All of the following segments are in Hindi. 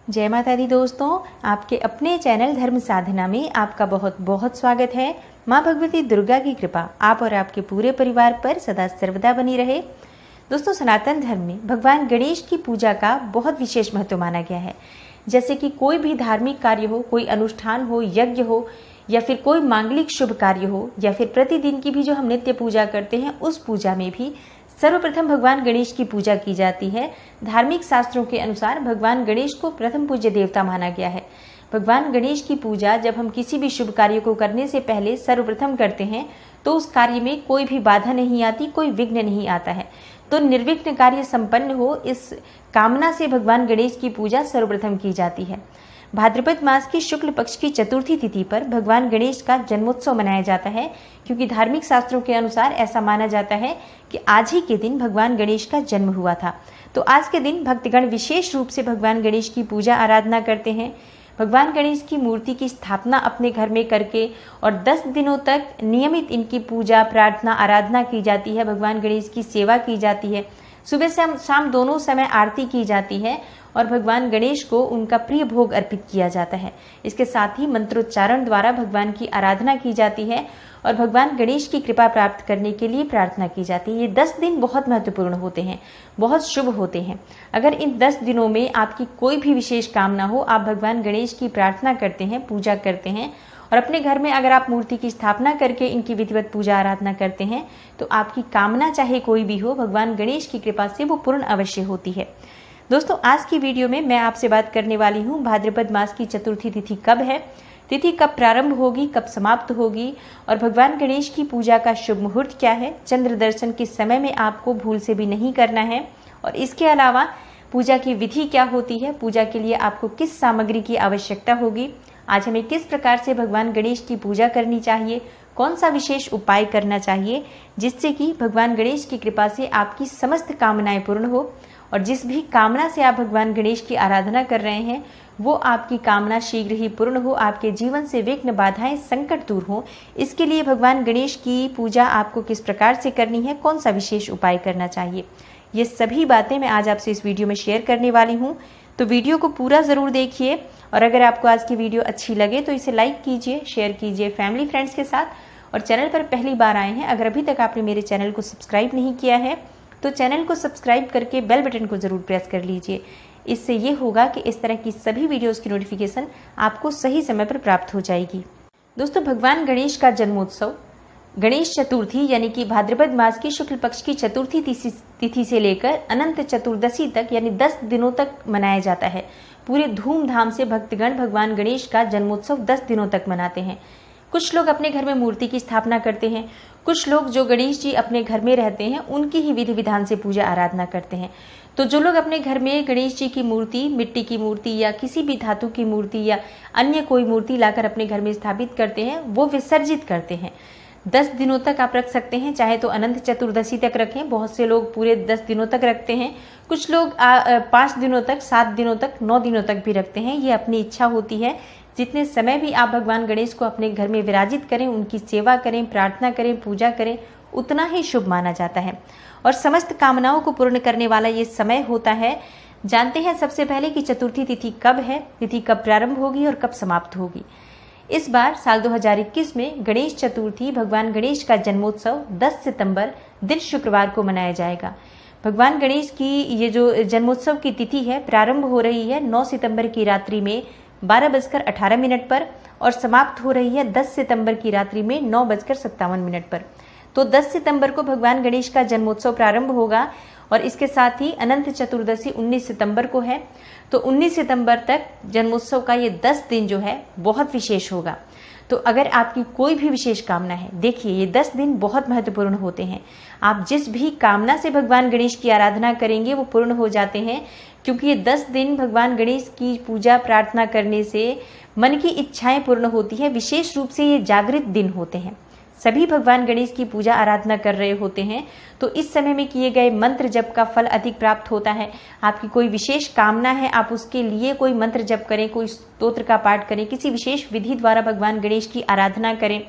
जय माता दी दोस्तों, आपके अपने चैनल धर्म साधना में आपका बहुत बहुत स्वागत है। माँ भगवती दुर्गा की कृपा आप और आपके पूरे परिवार पर सदा सर्वदा बनी रहे। दोस्तों, सनातन धर्म में भगवान गणेश की पूजा का बहुत विशेष महत्व माना गया है। जैसे कि कोई भी धार्मिक कार्य हो, कोई अनुष्ठान हो, यज्ञ हो, या फिर कोई मांगलिक शुभ कार्य हो, या फिर प्रतिदिन की भी जो हम नित्य पूजा करते हैं, उस पूजा में भी सर्वप्रथम भगवान गणेश की पूजा की जाती है। धार्मिक शास्त्रों के अनुसार भगवान गणेश को प्रथम पूज्य देवता माना गया है। भगवान गणेश की पूजा जब हम किसी भी शुभ कार्य को करने से पहले सर्वप्रथम करते हैं तो उस कार्य में कोई भी बाधा नहीं आती, कोई विघ्न नहीं आता है। तो निर्विघ्न कार्य संपन्न हो, इस कामना से भगवान गणेश की पूजा सर्वप्रथम की जाती है। भाद्रपद मास की शुक्ल पक्ष की चतुर्थी तिथि पर भगवान गणेश का जन्मोत्सव मनाया जाता है, क्योंकि धार्मिक शास्त्रों के अनुसार ऐसा माना जाता है कि आज ही के दिन भगवान गणेश का जन्म हुआ था। तो आज के दिन भक्तगण विशेष रूप से भगवान गणेश की पूजा आराधना करते हैं। भगवान गणेश की मूर्ति की स्थापना अपने घर में करके और 10 दिनों तक नियमित इनकी पूजा प्रार्थना आराधना की जाती है। भगवान गणेश की सेवा की जाती है। सुबह से शाम दोनों समय आरती की जाती है और भगवान गणेश को उनका प्रिय भोग अर्पित किया जाता है। इसके साथ ही मंत्रोच्चारण द्वारा भगवान की आराधना की जाती है और भगवान गणेश की कृपा प्राप्त करने के लिए प्रार्थना की जाती है। ये 10 दिन बहुत महत्वपूर्ण होते हैं, बहुत शुभ होते हैं। अगर इन 10 दिनों में आपकी कोई भी विशेष कामना हो, आप भगवान गणेश की प्रार्थना करते हैं, पूजा करते हैं और अपने घर में अगर आप मूर्ति की स्थापना करके इनकी विधिवत पूजा आराधना करते हैं तो आपकी कामना चाहे कोई भी हो, भगवान गणेश की कृपा से वो पूर्ण अवश्य होती है। दोस्तों, आज की वीडियो में मैं आपसे बात करने वाली हूँ भाद्रपद मास की चतुर्थी तिथि कब है, तिथि कब प्रारंभ होगी, कब समाप्त होगी और भगवान गणेश की पूजा का शुभ मुहूर्त क्या है। चंद्र दर्शन के समय में आपको भूल से भी नहीं करना है और इसके अलावा पूजा की विधि क्या होती है, पूजा के लिए आपको किस सामग्री की आवश्यकता होगी, आज हमें किस प्रकार से भगवान गणेश की पूजा करनी चाहिए, कौन सा विशेष उपाय करना चाहिए जिससे कि भगवान गणेश की कृपा से आपकी समस्त कामनाएं पूर्ण हो और जिस भी कामना से आप भगवान गणेश की आराधना कर रहे हैं वो आपकी कामना शीघ्र ही पूर्ण हो, आपके जीवन से विघ्न बाधाएं संकट दूर हो। इसके लिए भगवान गणेश की पूजा आपको किस प्रकार से करनी है, कौन सा विशेष उपाय करना चाहिए, ये सभी बातें मैं आज आपसे इस वीडियो में शेयर करने वाली हूँ। तो वीडियो को पूरा ज़रूर देखिए और अगर आपको आज की वीडियो अच्छी लगे तो इसे लाइक कीजिए, शेयर कीजिए फैमिली फ्रेंड्स के साथ। और चैनल पर पहली बार आए हैं, अगर अभी तक आपने मेरे चैनल को सब्सक्राइब नहीं किया है तो चैनल को सब्सक्राइब करके बेल बटन को ज़रूर प्रेस कर लीजिए। इससे ये होगा कि इस तरह की सभी वीडियोस की नोटिफिकेशन आपको सही समय पर प्राप्त हो जाएगी। दोस्तों, भगवान गणेश का जन्मोत्सव गणेश चतुर्थी यानी कि भाद्रपद मास की शुक्ल पक्ष की चतुर्थी तिथि से लेकर अनंत चतुर्दशी तक यानी 10 दिनों तक मनाया जाता है। पूरे धूमधाम से भक्तगण भगवान गणेश का जन्मोत्सव 10 दिनों तक मनाते हैं। कुछ लोग अपने घर में मूर्ति की स्थापना करते हैं, कुछ लोग जो गणेश जी अपने घर में रहते हैं उनकी ही विधि विधान से पूजा आराधना करते हैं। तो जो लोग अपने घर में गणेश जी की मूर्ति, मिट्टी की मूर्ति या किसी भी धातु की मूर्ति या अन्य कोई मूर्ति लाकर अपने घर में स्थापित करते हैं वो विसर्जित करते हैं। 10 दिनों तक आप रख सकते हैं, चाहे तो अनंत चतुर्दशी तक रखें। बहुत से लोग पूरे 10 दिनों तक रखते हैं, कुछ लोग 5 दिनों तक, 7 दिनों तक, 9 दिनों तक भी रखते हैं। ये अपनी इच्छा होती है। जितने समय भी आप भगवान गणेश को अपने घर में विराजित करें, उनकी सेवा करें, प्रार्थना करें, पूजा करें, उतना ही शुभ माना जाता है और समस्त कामनाओं को पूर्ण करने वाला ये समय होता है। जानते हैं सबसे पहले कि चतुर्थी तिथि कब है, तिथि कब प्रारंभ होगी और कब समाप्त होगी। इस बार साल 2021 में गणेश चतुर्थी भगवान गणेश का जन्मोत्सव 10 सितंबर दिन शुक्रवार को मनाया जाएगा। भगवान गणेश की ये जो जन्मोत्सव की तिथि है प्रारंभ हो रही है 9 सितंबर की रात्रि में 12:18 पर और समाप्त हो रही है 10 सितंबर की रात्रि में 9:57 पर। तो 10 सितंबर को भगवान गणेश का जन्मोत्सव प्रारंभ होगा और इसके साथ ही अनंत चतुर्दशी 19 सितंबर को है। तो 19 सितंबर तक जन्मोत्सव का ये 10 दिन जो है बहुत विशेष होगा। तो अगर आपकी कोई भी विशेष कामना है, देखिए ये 10 दिन बहुत महत्वपूर्ण होते हैं। आप जिस भी कामना से भगवान गणेश की आराधना करेंगे वो पूर्ण हो जाते हैं, क्योंकि ये 10 दिन भगवान गणेश की पूजा प्रार्थना करने से मन की इच्छाएं पूर्ण होती है। विशेष रूप से ये जागृत दिन होते हैं। सभी भगवान गणेश की पूजा आराधना कर रहे होते हैं तो इस समय में किए गए मंत्र जप का फल अधिक प्राप्त होता है। आपकी कोई विशेष कामना है, आप उसके लिए कोई मंत्र जप करें, कोई स्तोत्र का पाठ करें, किसी विशेष विधि द्वारा भगवान गणेश की आराधना करें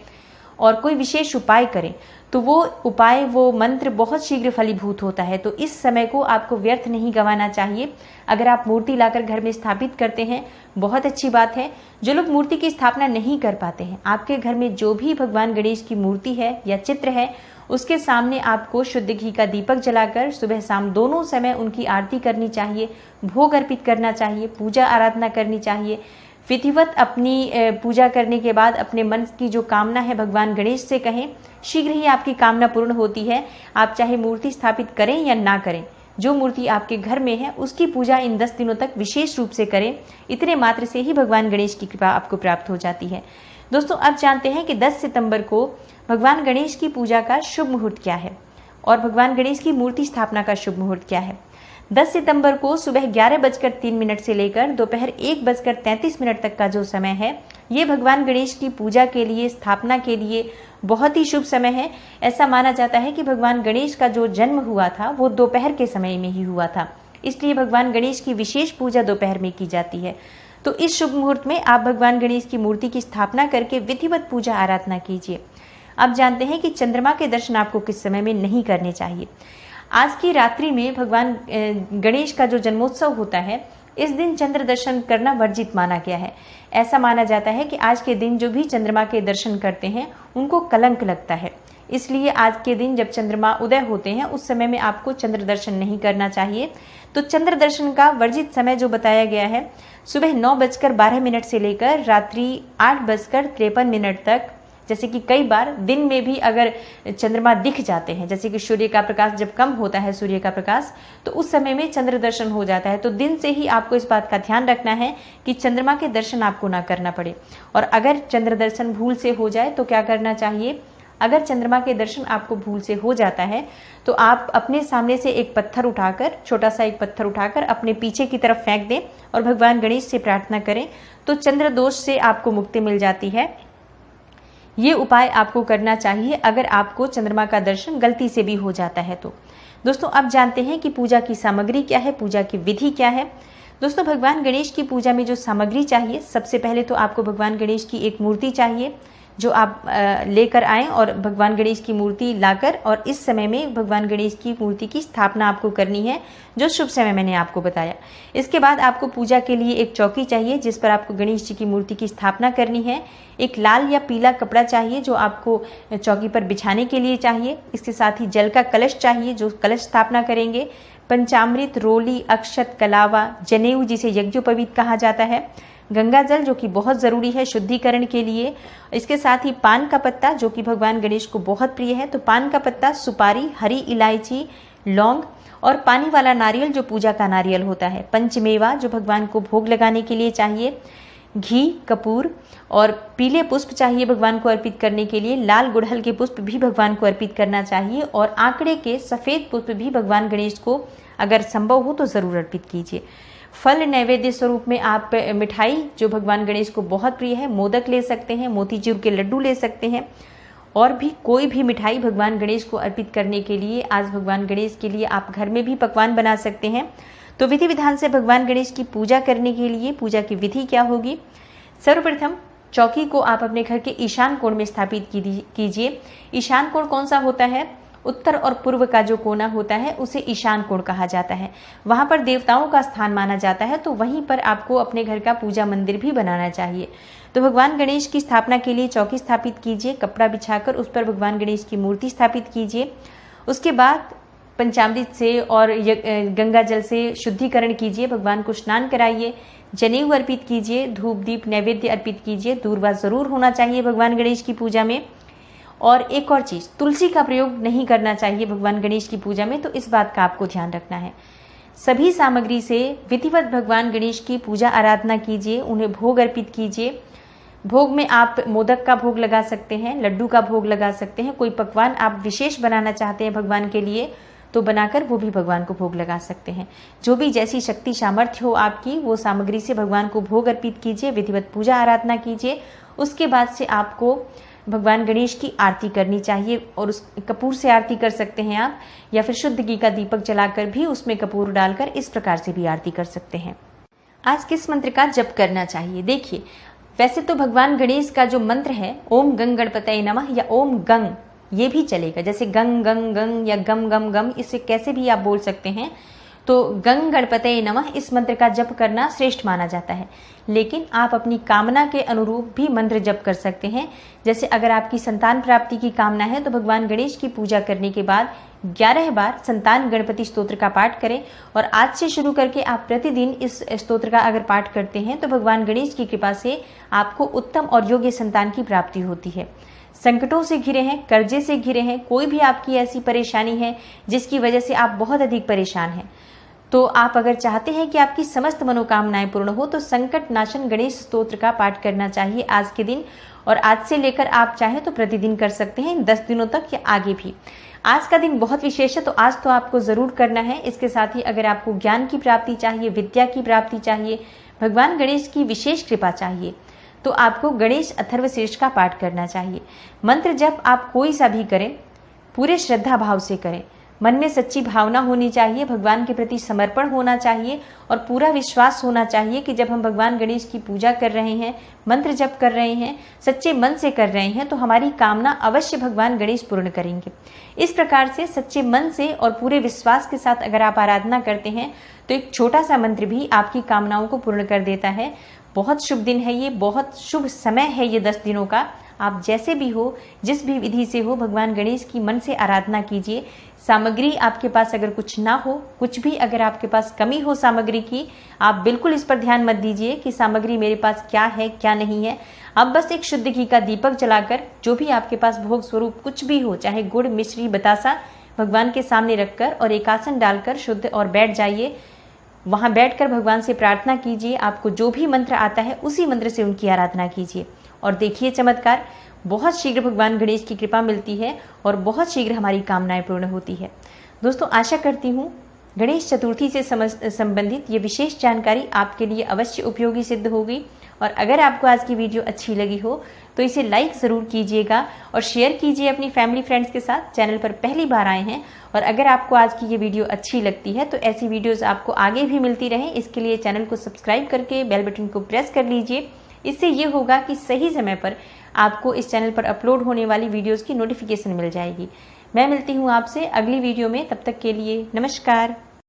और कोई विशेष उपाय करें तो वो मंत्र बहुत शीघ्र फलीभूत होता है। तो इस समय को आपको व्यर्थ नहीं गंवाना चाहिए। अगर आप मूर्ति लाकर घर में स्थापित करते हैं, बहुत अच्छी बात है। जो लोग मूर्ति की स्थापना नहीं कर पाते हैं, आपके घर में जो भी भगवान गणेश की मूर्ति है या चित्र है, उसके सामने आपको शुद्ध घी का दीपक जलाकर सुबह शाम दोनों समय उनकी आरती करनी चाहिए, भोग अर्पित करना चाहिए, पूजा आराधना करनी चाहिए। विधिवत अपनी पूजा करने के बाद अपने मन की जो कामना है भगवान गणेश से कहें, शीघ्र ही आपकी कामना पूर्ण होती है। आप चाहे मूर्ति स्थापित करें या ना करें, जो मूर्ति आपके घर में है उसकी पूजा इन 10 दिनों तक विशेष रूप से करें। इतने मात्र से ही भगवान गणेश की कृपा आपको प्राप्त हो जाती है। दोस्तों, अब जानते हैं कि 10 सितंबर को भगवान गणेश की पूजा का शुभ मुहूर्त क्या है और भगवान गणेश की मूर्ति स्थापना का शुभ मुहूर्त क्या है। 10 सितंबर को सुबह 11:03 से लेकर दोपहर 1:33 तक का जो समय है, ये भगवान गणेश की पूजा के लिए, स्थापना के लिए बहुत ही शुभ समय है। ऐसा माना जाता है कि भगवान गणेश का जो जन्म हुआ था वो दोपहर के समय में ही हुआ था, इसलिए भगवान गणेश की विशेष पूजा दोपहर में की जाती है। तो इस शुभ मुहूर्त में आप भगवान गणेश की मूर्ति की स्थापना करके विधिवत पूजा आराधना कीजिए। अब जानते हैं कि चंद्रमा के दर्शन आपको किस समय में नहीं करने चाहिए। आज की रात्रि में भगवान गणेश का जो जन्मोत्सव होता है, इस दिन चंद्र दर्शन करना वर्जित माना गया है। ऐसा माना जाता है कि आज के दिन जो भी चंद्रमा के दर्शन करते हैं उनको कलंक लगता है, इसलिए आज के दिन जब चंद्रमा उदय होते हैं उस समय में आपको चंद्र दर्शन नहीं करना चाहिए। तो चंद्र दर्शन का वर्जित समय जो बताया गया है, सुबह 9:12 से लेकर रात्रि 8:53 तक। जैसे कि कई बार दिन में भी अगर चंद्रमा दिख जाते हैं, जैसे कि सूर्य का प्रकाश जब कम होता है, सूर्य का प्रकाश, तो उस समय में चंद्र दर्शन हो जाता है। तो दिन से ही आपको इस बात का ध्यान रखना है कि चंद्रमा के दर्शन आपको ना करना पड़े। और अगर चंद्र दर्शन भूल से हो जाए तो क्या करना चाहिए। अगर चंद्रमा के दर्शन आपको भूल से हो जाता है तो आप अपने सामने से एक पत्थर उठाकर, छोटा सा एक पत्थर उठाकर अपने पीछे की तरफ फेंक दें और भगवान गणेश से प्रार्थना करें, तो चंद्र दोष से आपको मुक्ति मिल जाती है। ये उपाय आपको करना चाहिए अगर आपको चंद्रमा का दर्शन गलती से भी हो जाता है तो। दोस्तों, अब जानते हैं कि पूजा की सामग्री क्या है, पूजा की विधि क्या है। दोस्तों, भगवान गणेश की पूजा में जो सामग्री चाहिए, सबसे पहले तो आपको भगवान गणेश की एक मूर्ति चाहिए जो आप लेकर आएं और भगवान गणेश की मूर्ति लाकर और इस समय में भगवान गणेश की मूर्ति की स्थापना आपको करनी है, जो शुभ समय मैंने आपको बताया। इसके बाद आपको पूजा के लिए एक चौकी चाहिए जिस पर आपको गणेश जी की मूर्ति की स्थापना करनी है। एक लाल या पीला कपड़ा चाहिए जो आपको चौकी पर बिछाने के लिए चाहिए। इसके साथ ही जल का कलश चाहिए जो कलश स्थापना करेंगे। पंचामृत, रोली, अक्षत, कलावा, जनेऊ जिसे यज्ञोपवीत कहा जाता है, गंगा जल जो कि बहुत ज़रूरी है शुद्धिकरण के लिए। इसके साथ ही पान का पत्ता जो कि भगवान गणेश को बहुत प्रिय है, तो पान का पत्ता, सुपारी, हरी इलायची, लौंग और पानी वाला नारियल जो पूजा का नारियल होता है। पंचमेवा जो भगवान को भोग लगाने के लिए चाहिए। घी, कपूर और पीले पुष्प चाहिए भगवान को अर्पित करने के लिए। लाल गुड़हल के पुष्प भी भगवान को अर्पित करना चाहिए और आंकड़े के सफ़ेद पुष्प भी भगवान गणेश को अगर संभव हो तो ज़रूर अर्पित कीजिए। फल नैवेद्य स्वरूप में आप मिठाई जो भगवान गणेश को बहुत प्रिय है, मोदक ले सकते हैं, मोतीचूर के लड्डू ले सकते हैं और भी कोई भी मिठाई भगवान गणेश को अर्पित करने के लिए आज भगवान गणेश के लिए आप घर में भी पकवान बना सकते हैं। तो विधि विधान से भगवान गणेश की पूजा करने के लिए पूजा की विधि क्या होगी। सर्वप्रथम चौकी को आप अपने घर के ईशान कोण में स्थापित कीजिए। ईशान कोण कौन सा होता है? उत्तर और पूर्व का जो कोना होता है उसे ईशान कोण कहा जाता है। वहां पर देवताओं का स्थान माना जाता है, तो वहीं पर आपको अपने घर का पूजा मंदिर भी बनाना चाहिए। तो भगवान गणेश की स्थापना के लिए चौकी स्थापित कीजिए, कपड़ा बिछाकर उस पर भगवान गणेश की मूर्ति स्थापित कीजिए। उसके बाद पंचामृत से और गंगा जल से शुद्धिकरण कीजिए, भगवान को स्नान कराइए, जनेऊ अर्पित कीजिए, धूप दीप नैवेद्य अर्पित कीजिए। दूर्वा जरूर होना चाहिए भगवान गणेश की पूजा में। और एक और चीज़, तुलसी का प्रयोग नहीं करना चाहिए भगवान गणेश की पूजा में, तो इस बात का आपको ध्यान रखना है। सभी सामग्री से विधिवत भगवान गणेश की पूजा आराधना कीजिए, उन्हें भोग अर्पित कीजिए। भोग में आप मोदक का भोग लगा सकते हैं, लड्डू का भोग लगा सकते हैं। कोई पकवान आप विशेष बनाना चाहते हैं भगवान के लिए तो बनाकर वो भी भगवान को भोग लगा सकते हैं। जो भी जैसी शक्ति सामर्थ्य हो आपकी, वो सामग्री से भगवान को भोग अर्पित कीजिए, विधिवत पूजा आराधना कीजिए। उसके बाद से आपको भगवान गणेश की आरती करनी चाहिए और उस कपूर से आरती कर सकते हैं आप, या फिर शुद्ध घी का दीपक जलाकर भी उसमें कपूर डालकर इस प्रकार से भी आरती कर सकते हैं। आज किस मंत्र का जप करना चाहिए? देखिए, वैसे तो भगवान गणेश का जो मंत्र है ओम गंग गणपतये नमः या ओम गंग, ये भी चलेगा, जैसे गंग गंग गंग या गम गम गम, इसे कैसे भी आप बोल सकते हैं। तो गंग गणपतये नमः इस मंत्र का जप करना श्रेष्ठ माना जाता है। लेकिन आप अपनी कामना के अनुरूप भी मंत्र जप कर सकते हैं। जैसे अगर आपकी संतान प्राप्ति की कामना है तो भगवान गणेश की पूजा करने के बाद 11 बार संतान गणपति स्तोत्र का पाठ करें, और आज से शुरू करके आप प्रतिदिन इस स्तोत्र का अगर पाठ करते हैं तो भगवान गणेश की कृपा से आपको उत्तम और योग्य संतान की प्राप्ति होती है। संकटों से घिरे हैं, कर्जे से घिरे हैं, कोई भी आपकी ऐसी परेशानी है जिसकी वजह से आप बहुत अधिक परेशान हैं, तो आप अगर चाहते हैं कि आपकी समस्त मनोकामनाएं पूर्ण हो तो संकट नाशन गणेश स्तोत्र का पाठ करना चाहिए आज के दिन। और आज से लेकर आप चाहें तो प्रतिदिन कर सकते हैं, 10 दिनों तक या आगे भी। आज का दिन बहुत विशेष है, तो आज तो आपको जरूर करना है। इसके साथ ही अगर आपको ज्ञान की प्राप्ति चाहिए, विद्या की प्राप्ति चाहिए, भगवान गणेश की विशेष कृपा चाहिए, तो आपको गणेश अथर्वशीर्ष का पाठ करना चाहिए। मंत्र जप आप कोई सा भी करें, पूरे श्रद्धा भाव से करें, मन में सच्ची भावना होनी चाहिए, भगवान के प्रति समर्पण होना चाहिए और पूरा विश्वास होना चाहिए कि जब हम भगवान गणेश की पूजा कर रहे हैं, मंत्र जप कर रहे हैं, सच्चे मन से कर रहे हैं, तो हमारी कामना अवश्य भगवान गणेश पूर्ण करेंगे। इस प्रकार से सच्चे मन से और पूरे विश्वास के साथ अगर आप आराधना करते हैं तो एक छोटा सा मंत्र भी आपकी कामनाओं को पूर्ण कर देता है। बहुत शुभ दिन है ये, बहुत शुभ समय है ये 10 दिनों का। आप जैसे भी हो, जिस भी विधि से हो, भगवान गणेश की मन से आराधना कीजिए। सामग्री आपके पास अगर कुछ ना हो, कुछ भी अगर आपके पास कमी हो सामग्री की, आप बिल्कुल इस पर ध्यान मत दीजिए कि सामग्री मेरे पास क्या है क्या नहीं है। आप बस एक शुद्ध घी का दीपक जलाकर, जो भी आपके पास भोग स्वरूप कुछ भी हो, चाहे गुड़, मिश्री, बतासा, भगवान के सामने रखकर और एक आसन डालकर शुद्ध और बैठ जाइए। वहां बैठकर भगवान से प्रार्थना कीजिए। आपको जो भी मंत्र आता है उसी मंत्र से उनकी आराधना कीजिए और देखिए चमत्कार। बहुत शीघ्र भगवान गणेश की कृपा मिलती है और बहुत शीघ्र हमारी कामनाएं पूर्ण होती है। दोस्तों, आशा करती हूँ गणेश चतुर्थी से संबंधित ये विशेष जानकारी आपके लिए अवश्य उपयोगी सिद्ध होगी। और अगर आपको आज की वीडियो अच्छी लगी हो तो इसे लाइक ज़रूर कीजिएगा और शेयर कीजिए अपनी फैमिली फ्रेंड्स के साथ। चैनल पर पहली बार आए हैं और अगर आपको आज की ये वीडियो अच्छी लगती है तो ऐसी वीडियोस आपको आगे भी मिलती रहे, इसके लिए चैनल को सब्सक्राइब करके बेल बटन को प्रेस कर लीजिए। इससे ये होगा कि सही समय पर आपको इस चैनल पर अपलोड होने वाली वीडियोस की नोटिफिकेशन मिल जाएगी। मैं मिलती हूँ आपसे अगली वीडियो में, तब तक के लिए नमस्कार।